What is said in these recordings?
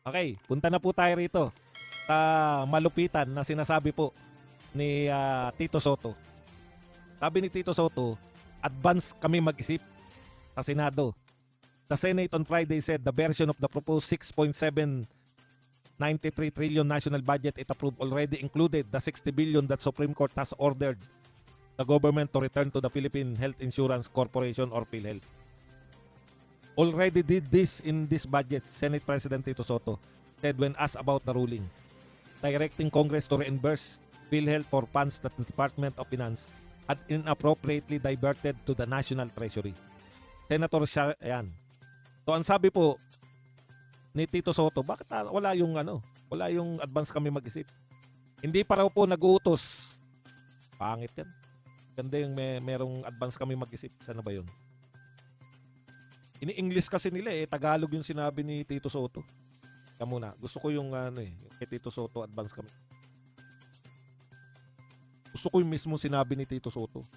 Okay, punta na po tayo rito sa malupitan na sinasabi po ni Tito Soto. Sabi ni Tito Soto, advance kami mag-isip sa Senado. The Senate on Friday said the version of the proposed 6.793 trillion national budget it approved already included the 60 billion that Supreme Court has ordered the government to return to the Philippine Health Insurance Corporation or PhilHealth. Already did this in this budget, Senate President Tito Soto said when asked about the ruling, directing Congress to reimburse PhilHealth for funds that the Department of Finance had inappropriately diverted to the National Treasury. Senator ayan. So ang sabi po ni Tito Soto, bakit wala yung advance kami mag-isip? Hindi pa raw po nag-uutos. Pangit yan. Ganda yung merong advance kami mag-isip. Sana ba yun? Ini-English kasi nila Tagalog yung sinabi ni Tito Soto. Kaya muna, gusto ko yung kay Tito Soto advance kami. Gusto ko yung mismo sinabi ni Tito Soto.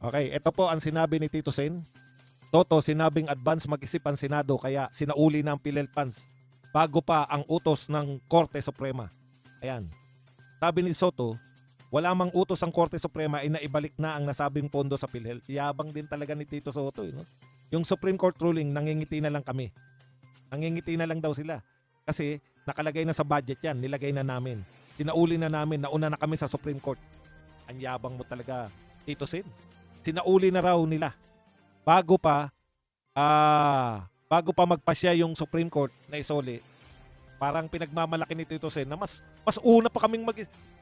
Okay, ito po ang sinabi ni Tito Sen. Toto, sinabing advance mag-isip ang Senado kaya sinauli ng PhilHealth funds bago pa ang utos ng Korte Suprema. Ayan. Sabi ni Soto, wala mang utos ang Korte Suprema ay naibalik na ang nasabing pondo sa PhilHealth. Yabang din talaga ni Tito Soto. No? Yung Supreme Court ruling, nangingiti na lang kami. Nangingiti na lang daw sila. Kasi nakalagay na sa budget yan, nilagay na namin. Sinauli na namin, nauna na kami sa Supreme Court. Ang yabang mo talaga, Tito Sen. Sinauli na raw nila. Bago pa magpasya yung Supreme Court na isoli, parang pinagmamalaki ni Tito Sen na mas una pa kaming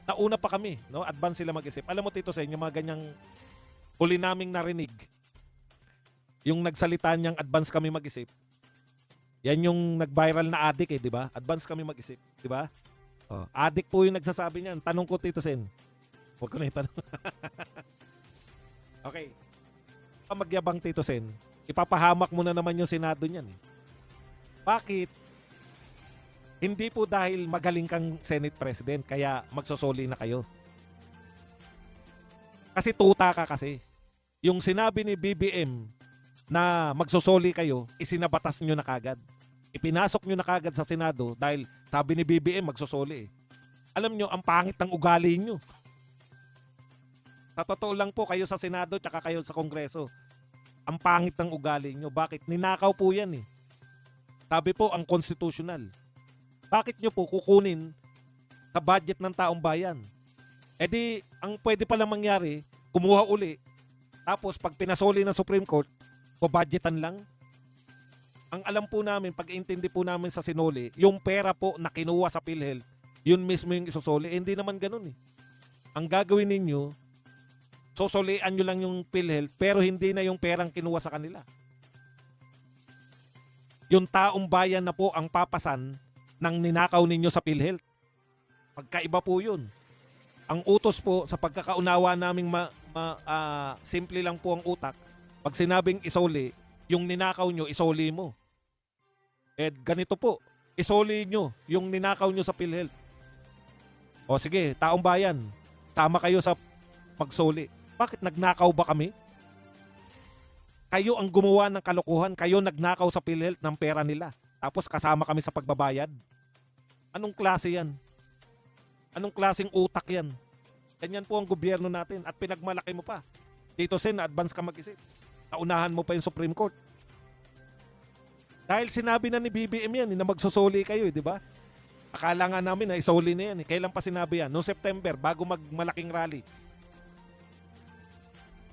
nauna pa kami, no? Advance sila mag-isip. Alam mo Tito Sen, yung mga ganyang huli naming narinig, yung nagsalita niyang advance kami mag-isip, yan yung nag-viral na addict di ba? Advance kami mag-isip, di ba? Oh, addict po yung nagsasabi niyan. Tanong ko Tito Sen. Huwag ko na itanong. Okay. Magyabang Tito Sen, ipapahamak mo na naman yung Senado niyan. Bakit? Hindi po dahil magaling kang Senate President kaya magsosoli na kayo. Kasi tuta ka kasi. Yung sinabi ni BBM na magsosoli kayo, isinabatas nyo na kagad. Ipinasok nyo na kagad sa Senado dahil sabi ni BBM magsosoli. Alam nyo, ang pangit ng ugali nyo. Sa totoo lang po, kayo sa Senado tsaka kayo sa Kongreso, ang pangit ng ugali nyo. Bakit? Ninakaw po yan Sabi po, ang constitutional. Bakit nyo po kukunin sa budget ng taong bayan? Di, ang pwede palang mangyari, kumuha uli, tapos pag pinasoli ng Supreme Court, budgetan lang. Ang alam po namin, pag-intindi po namin sa sinuli, yung pera po na kinuha sa PhilHealth, yun mismo yung isusoli. Hindi naman ganun Ang gagawin ninyo, sosolian nyo lang yung PhilHealth pero hindi na yung perang kinuha sa kanila. Yung taong bayan na po ang papasan ng ninakaw ninyo sa PhilHealth. Pagkaiba po yun. Ang utos po sa pagkakaunawa naming simple lang po ang utak. Pag sinabing isoli, yung ninakaw nyo, isoli mo. Ganito po, isoli nyo yung ninakaw nyo sa PhilHealth. O sige, taong bayan, sama kayo sa pagsoli. Bakit nagnakaw ba kami? Kayo ang gumawa ng kalokohan. Kayo nagnakaw sa PhilHealth ng pera nila. Tapos kasama kami sa pagbabayad. Anong klase yan? Anong klaseng utak yan? Ganyan po ang gobyerno natin. At pinagmalaki mo pa. Tito Sen, advance ka mag-isip. Naunahan mo pa yung Supreme Court. Dahil sinabi na ni BBM yan na magsosoli kayo, di ba? Akala nga namin na isoli na yan. Kailan pa sinabi yan? Noong September, bago magmalaking rally.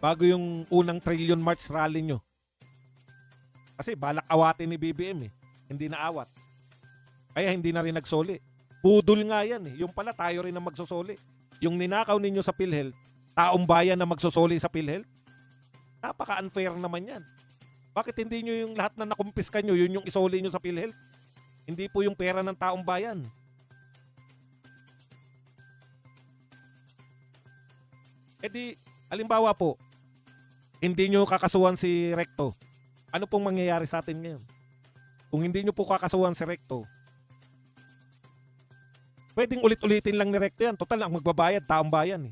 Bago yung unang Trillion March rally nyo. Kasi balak awatin ni BBM Hindi na awat. Kaya hindi na rin nagsoli. Budol nga yan Yung pala tayo rin ang magsosoli. Yung ninakaw ninyo sa PhilHealth, taong bayan na magsosoli sa PhilHealth, napaka-unfair naman yan. Bakit hindi nyo yung lahat na nakumpiska nyo, yun yung isoli nyo sa PhilHealth? Hindi po yung pera ng taong bayan. Di, halimbawa po, hindi nyo kakasuhan si Recto. Ano pong mangyayari sa atin ngayon? Kung hindi nyo po kakasuhan si Recto, pwedeng ulit-ulitin lang ni Recto yan. Total, ang magbabayad, taong bayan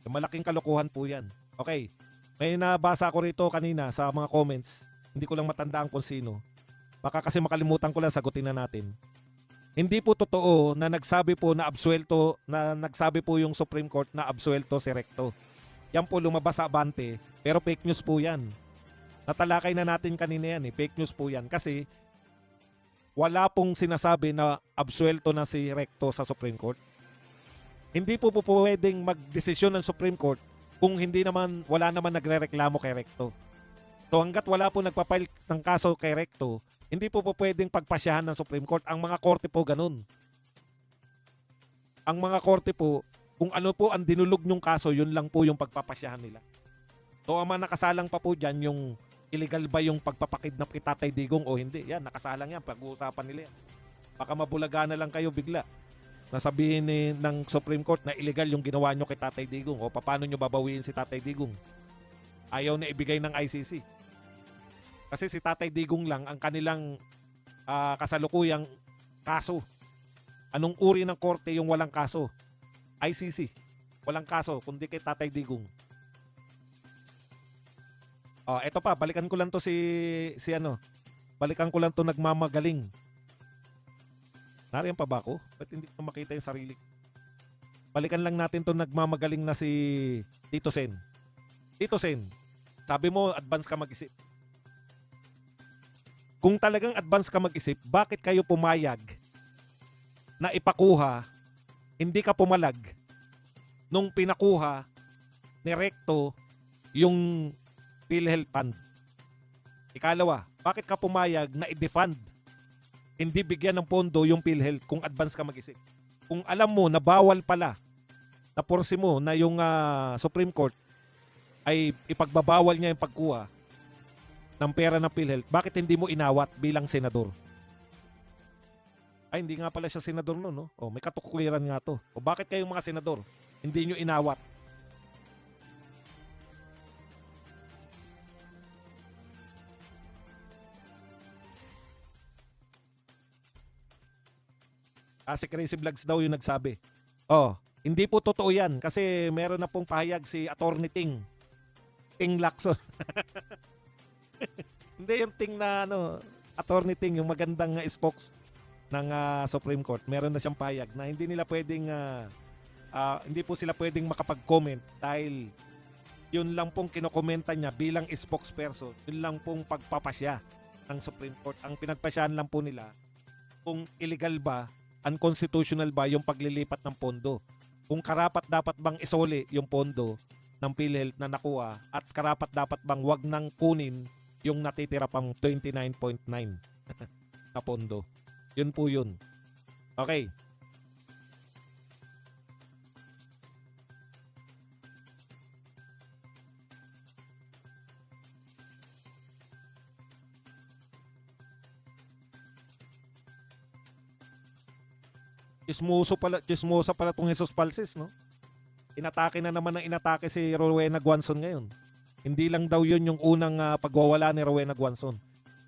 Malaking kalokohan po yan. Okay. May nabasa ko rito kanina sa mga comments. Hindi ko lang matandaan kung sino. Baka kasi makalimutan ko lang, sagutin na natin. Hindi po totoo na nagsabi po na absuelto, na nagsabi po yung Supreme Court na absuelto si Recto. Yan po lumabas sa Abante, pero fake news po yan. Natalakay na natin kanina yan eh, fake news po yan. Kasi wala pong sinasabi na absuelto na si Recto sa Supreme Court. Hindi po pwedeng magdesisyon ng Supreme Court kung hindi naman, wala naman nagrereklamo kay Recto. So hanggat wala po nagpapail ng kaso kay Recto, hindi po pwedeng pagpasyahan ng Supreme Court. Ang mga korte po ganun. Ang mga korte po, kung ano po ang dinulog nyong kaso, yun lang po yung pagpapasyahan nila. So ang mga nakasalang pa po dyan, yung illegal ba yung pagpapakidnap kay Tatay Digong o hindi. Yan, nakasalang yan. Pag-uusapan nila yan. Baka mabulaga na lang kayo bigla. Nasabihin ng Supreme Court na illegal yung ginawa nyo kay Tatay Digong. O paano nyo babawiin si Tatay Digong? Ayaw na ibigay ng ICC. Kasi si Tatay Digong lang ang kanilang kasalukuyang kaso. Anong uri ng korte yung walang kaso? ICC. Walang kaso, kundi kay Tatay Digong. Eto pa, balikan ko lang to si ano. Balikan ko lang to nagmamagaling. Nariyan pa ba ako? Ba't hindi ko makita yung sarili? Balikan lang natin to nagmamagaling na si Tito Sen. Tito Sen, sabi mo advance ka mag-isip. Kung talagang advance ka mag-isip, bakit kayo pumayag na ipakuha, hindi ka pumalag nung pinakuha ni Recto yung PhilHealth Fund? Ikalawa, bakit ka pumayag na i-defund, hindi bigyan ng pondo yung PhilHealth kung advance ka mag-isip? Kung alam mo na bawal pala, na porsi mo na yung Supreme Court ay ipagbabawal niya yung pagkuha ng pera ng PhilHealth, bakit hindi mo inawat bilang senador? Ay, hindi nga pala siya senador noon, no? May katukliran nga to. Bakit kayong mga senador hindi nyo inawat? Si Crazy Vlogs daw yung nagsabi. Hindi po totoo yan kasi meron na pong pahayag si Attorney Ting Lacson. Hindi yung Ting na Attorney Ting, yung magandang spokes ng Supreme Court. Meron na siyang pahayag na hindi nila pwedeng hindi po sila pwedeng makapag-comment dahil yun lang pong kinokomenta niya bilang spokesperson. Yun lang pong pagpapasya ng Supreme Court. Ang pinagpasyahan lang po nila kung illegal ba, unconstitutional ba yung paglilipat ng pondo. Kung karapat dapat bang isoli yung pondo ng PhilHealth na nakuha at karapat dapat bang wag nang kunin yung natitira pang 29.9 na pondo. Yun po yun. Okay. Chismosa pala tong Jesus Palsis, no? Inatake na naman ng inatake si Rowena Guanzon ngayon. Hindi lang daw yun yung unang pagwawala ni Rowena Guanzon.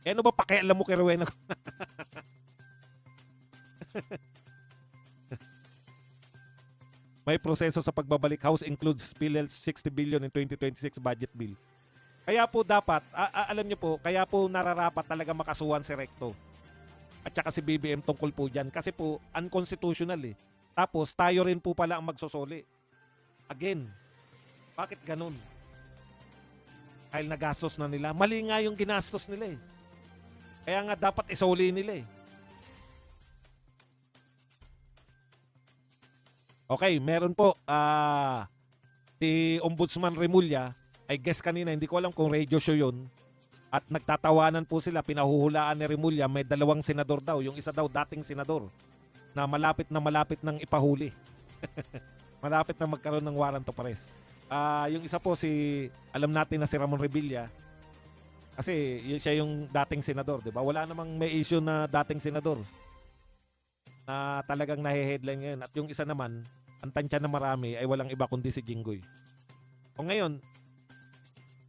Ano ba pakialam mo kay Rowena? May proseso sa pagbabalik. House includes PhilHealth 60 billion in 2026 budget bill. Kaya po dapat, alam niyo po, kaya po nararapat talaga makasuhan si Recto. At saka si BBM tungkol po dyan. Kasi po, unconstitutional eh. Tapos, tayo rin po pala ang magsosoli. Again, bakit ganun? Dahil nagastos na nila. Mali nga yung ginastos nila eh. Kaya nga dapat isoli nila eh. Okay, meron po. Si Ombudsman Remulla, I guess kanina, hindi ko alam kung radio show yun. At nagtatawanan po sila, pinahuhulaan ni Remulla, may 2 senador daw. Yung isa daw dating senador na malapit nang ipahuli. Malapit na magkaroon ng warrant of arrest. Yung isa po alam natin na si Ramon Revilla. Kasi siya yung dating senador, di ba? Wala namang may issue na dating senador na talagang nahe-headline ngayon. At yung isa naman, ang tansya na marami ay walang iba kundi si Jinggoy. O ngayon,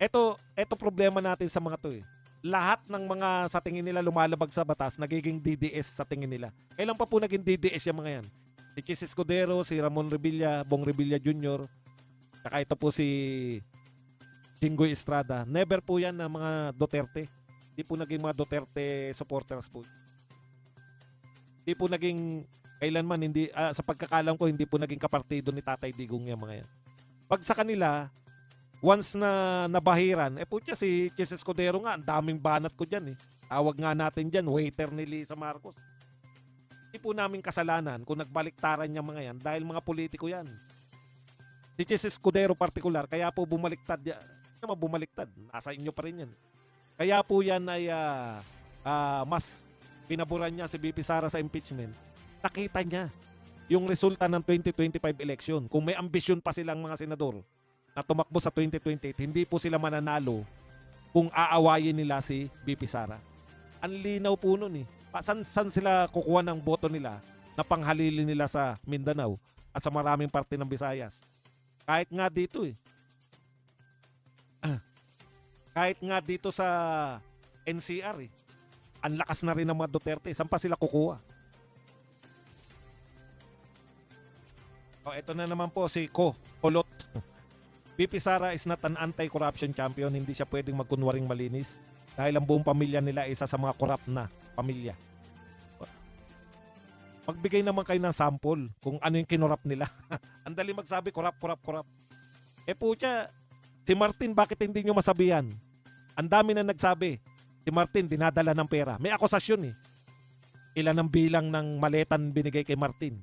eto problema natin sa mga to eh. Lahat ng mga sa tingin nila lumalabag sa batas, nagiging DDS sa tingin nila. Kailan pa po naging DDS yung mga yan? Si Chis Escudero, si Ramon Revilla, Bong Revilla Jr., saka ito po si Jinggoy Estrada. Never po yan na mga Duterte. Hindi po naging mga Duterte supporters po. Hindi po naging kailanman, hindi, sa pagkakalam ko, hindi po naging kapartido ni Tatay Digong yung mga yan. Pag sa kanila, once na nabahiran, po siya si Chis Escudero nga, ang daming banat ko dyan eh. Tawag nga natin dyan, waiter ni Lisa Marcos. Hindi po namin kasalanan kung nagbaliktaran niya mga yan dahil mga politiko yan. Si Chis Escudero particular, kaya po bumaliktad yan. Naman bumaliktad, nasa inyo pa rin yan. Kaya po yan ay mas pinaburan niya si BP Sara sa impeachment. Nakita niya yung resulta ng 2025 election. Kung may ambisyon pa silang mga senador na tumakbo sa 2028, hindi po sila mananalo kung aawayin nila si BP Sara. Ang linaw po nun eh. San sila kukuha ng boto nila na panghalili nila sa Mindanao at sa maraming parte ng Visayas? Kahit nga dito eh. Kahit nga dito sa NCR eh. Ang lakas na rin ng mga Duterte. Saan pa sila kukuha? Ito na naman po si Kolot. BP Sara is not an anti-corruption champion. Hindi siya pwedeng magkunwaring malinis dahil ang buong pamilya nila isa sa mga corrupt na pamilya. Magbigay naman kayo ng sample kung ano yung kinurap nila. Ang dali magsabi, corrupt. Po siya, si Martin, bakit hindi nyo masabihan? Ang dami na nagsabi, si Martin dinadala ng pera. May akusasyon eh. Ilan ang bilang ng maletan binigay kay Martin?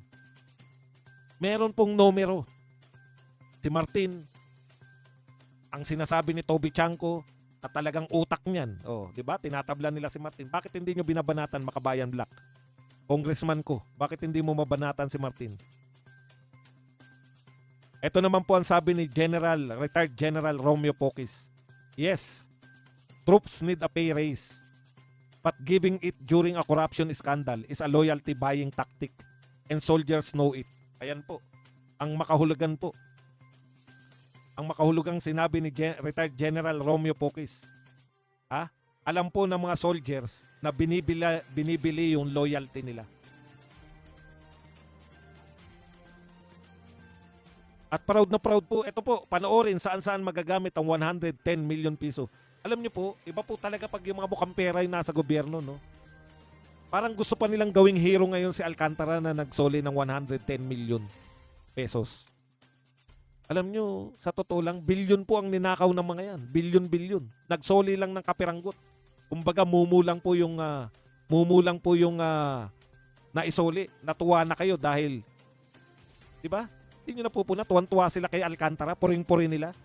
Meron pong numero. Si Martin, ang sinasabi ni Toby Chanko, at talagang utak niyan. Di ba? Tinatabla nila si Martin. Bakit hindi nyo binabanatan, Makabayan Black? Congressman ko, bakit hindi mo mabanatan si Martin? Ito naman po ang sabi ni retired General Romeo Pocis. Yes, troops need a pay raise. But giving it during a corruption scandal is a loyalty buying tactic. And soldiers know it. Ayan po. Ang makahulugan po. Ang makahulugang sinabi ni retired General Romeo Pocis. Alam po ng mga soldiers na binibili yung loyalty nila. At proud na proud po. Ito po, panoorin saan magagamit ang 110 million piso. Alam niyo po, iba po talaga pag yung mga mukhang pera yung nasa gobyerno, no? Parang gusto pa nilang gawing hero ngayon si Alcantara na nagsoli ng 110 million pesos. Alam nyo, sa totoo lang, bilyon po ang ninakaw ng mga yan. Bilyon. Nagsoli lang ng kapiranggot. Kumbaga, mumulang po yung naisoli. Natuwa na kayo dahil, di ba? Hindi nyo napupuna. Tuwan-tuwa sila kay Alcantara. Puring-puri nila.